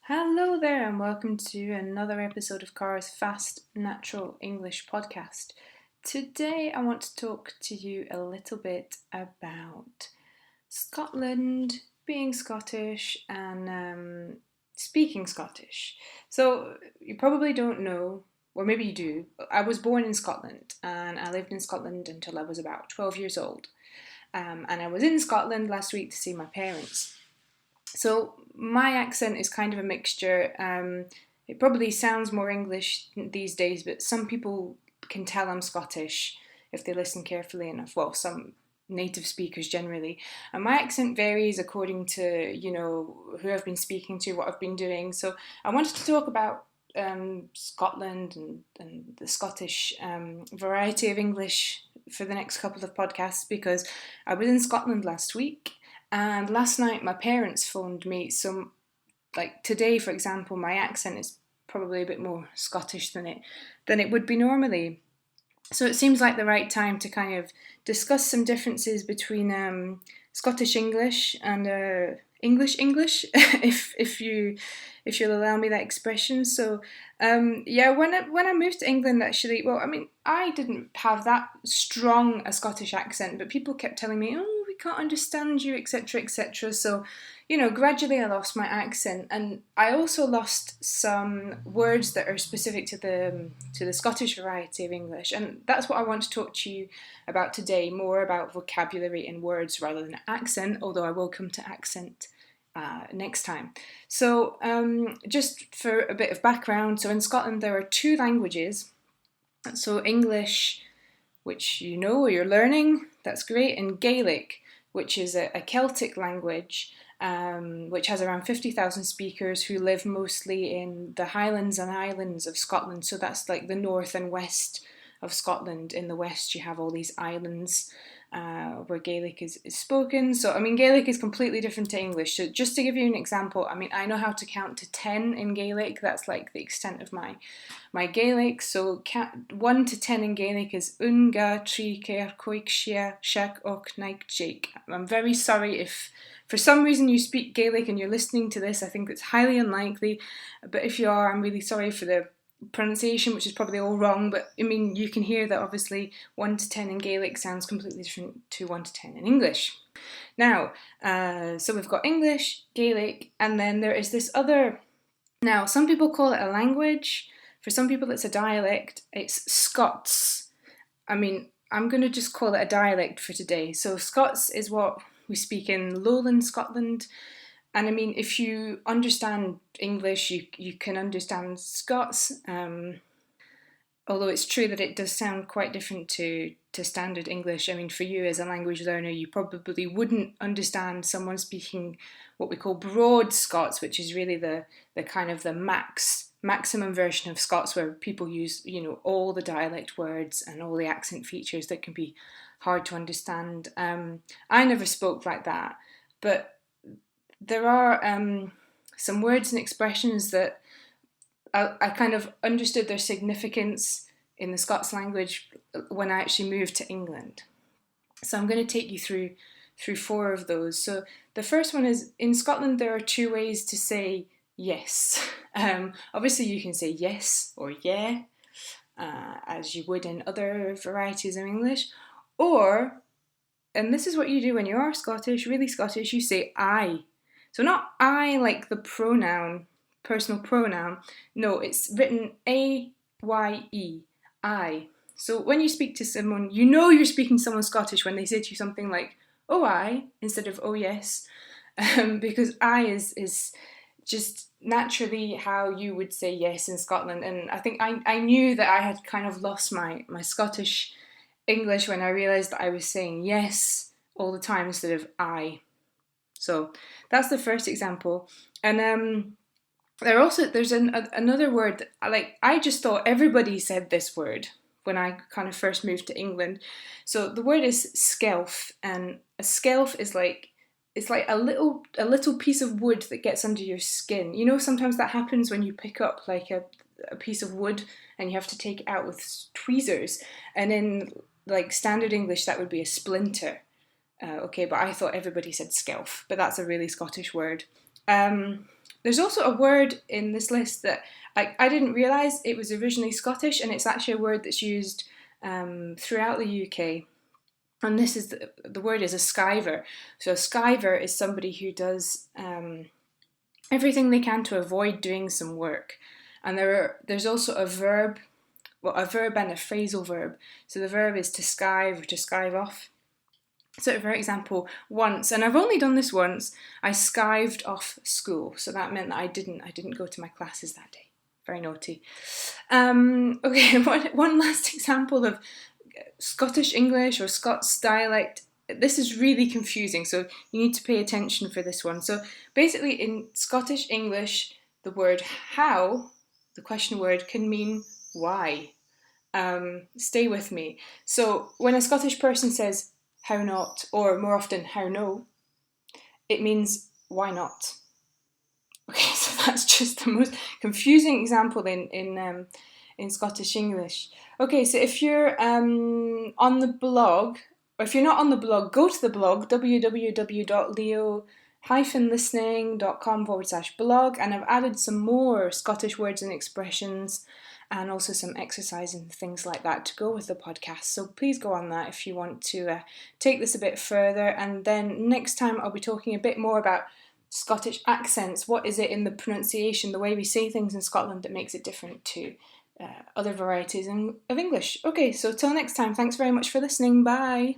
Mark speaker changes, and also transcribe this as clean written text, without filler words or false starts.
Speaker 1: Hello there, and welcome to another episode of Cara's Fast Natural English podcast. Today, I want to talk to you a little bit about Scotland, being Scottish, and speaking Scottish. So, you probably don't know, or maybe you do. I was born in Scotland, and I lived in Scotland until I was about 12 years old. And I was in Scotland last week to see my parents. So my accent is kind of a mixture. It probably sounds more English these days, but some people can tell I'm Scottish if they listen carefully enough. Well, some native speakers generally. And my accent varies according to, who I've been speaking to, what I've been doing. So I wanted to talk about Scotland and the Scottish variety of English for the next couple of podcasts because I was in Scotland last week. And last night my parents phoned me, so like today, for example, my accent is probably a bit more Scottish than it would be normally. So it seems like the right time to kind of discuss some differences between Scottish English and English, if you'll allow me that expression. So when I moved to England, actually, well, I mean, I didn't have that strong a Scottish accent, but people kept telling me, "Oh, we can't understand you," etc., etc. So, gradually I lost my accent, and I also lost some words that are specific to the Scottish variety of English, and that's what I want to talk to you about today. More about vocabulary and words rather than accent, although I will come to accent next time. So, just for a bit of background, so in Scotland there are two languages. So English, which you're learning, that's great, and Gaelic, which is a Celtic language, which has around 50,000 speakers who live mostly in the Highlands and Islands of Scotland. So that's like the north and west of Scotland. In the west you have all these islands where Gaelic is spoken. So, I mean, Gaelic is completely different to English. So just to give you an example, I mean, I know how to count to 10 in Gaelic. That's like the extent of my Gaelic. So 1 to 10 in Gaelic is Unga, Tri, Cer, Coig, Shia, Shak, Ok, Naik, Jake. I'm very sorry if for some reason you speak Gaelic and you're listening to this. I think it's highly unlikely. But if you are, I'm really sorry for the pronunciation, which is probably all wrong, but I mean, you can hear that obviously 1 to 10 in Gaelic sounds completely different to 1 to 10 in English. Now, so we've got English, Gaelic, and then there is this other. Now, some people call it a language. For some people, it's a dialect. It's Scots. I mean, I'm going to just call it a dialect for today. So, Scots is what we speak in lowland Scotland. And I mean, if you understand English, you can understand Scots, although it's true that it does sound quite different to standard English. I mean, for you as a language learner, you probably wouldn't understand someone speaking what we call broad Scots, which is really the kind of the maximum version of Scots where people use, all the dialect words and all the accent features that can be hard to understand. I never spoke like that, but there are some words and expressions that I kind of understood their significance in the Scots language when I actually moved to England. So I'm going to take you through 4 of those. So the first one is, in Scotland there are 2 ways to say yes. Obviously you can say yes or yeah, as you would in other varieties of English, or, and this is what you do when you are Scottish, really Scottish, you say I. So not I like the pronoun, personal pronoun. No, it's written A-Y-E, I. So when you speak to someone, you're speaking to someone Scottish when they say to you something like, oh I, instead of oh yes. Because I is just naturally how you would say yes in Scotland. And I think I knew that I had kind of lost my Scottish English when I realised that I was saying yes all the time instead of I. So that's the first example. And there's another word that, I just thought everybody said this word when I kind of first moved to England. So the word is Scalf, and a Scalf is it's like a little piece of wood that gets under your skin. Sometimes that happens when you pick up like a piece of wood and you have to take it out with tweezers, and in like standard English that would be a splinter. Okay, but I thought everybody said Scalf, but that's a really Scottish word. There's also a word in this list that I didn't realise it was originally Scottish, and it's actually a word that's used throughout the UK. And this is the word is a skiver. So a skiver is somebody who does everything they can to avoid doing some work. And there's also a verb and a phrasal verb. So the verb is to skive or to skive off. So for example, once, and I've only done this once, I skived off school. So that meant that I didn't go to my classes that day. Very naughty. Okay, one last example of Scottish English or Scots dialect. This is really confusing, so you need to pay attention for this one. So basically in Scottish English, the word how, the question word, can mean why. Stay with me. So when a Scottish person says how not, or more often how no, it means why not. Okay, so that's just the most confusing example in Scottish English. Okay, so if you're on the blog, or if you're not on the blog, go to the blog, www.leo-listening.com/blog, and I've added some more Scottish words and expressions and also some exercise and things like that to go with the podcast. So please go on that if you want to take this a bit further. And then next time I'll be talking a bit more about Scottish accents. What is it in the pronunciation, the way we say things in Scotland that makes it different to other varieties of English? Okay, so till next time, thanks very much for listening. Bye.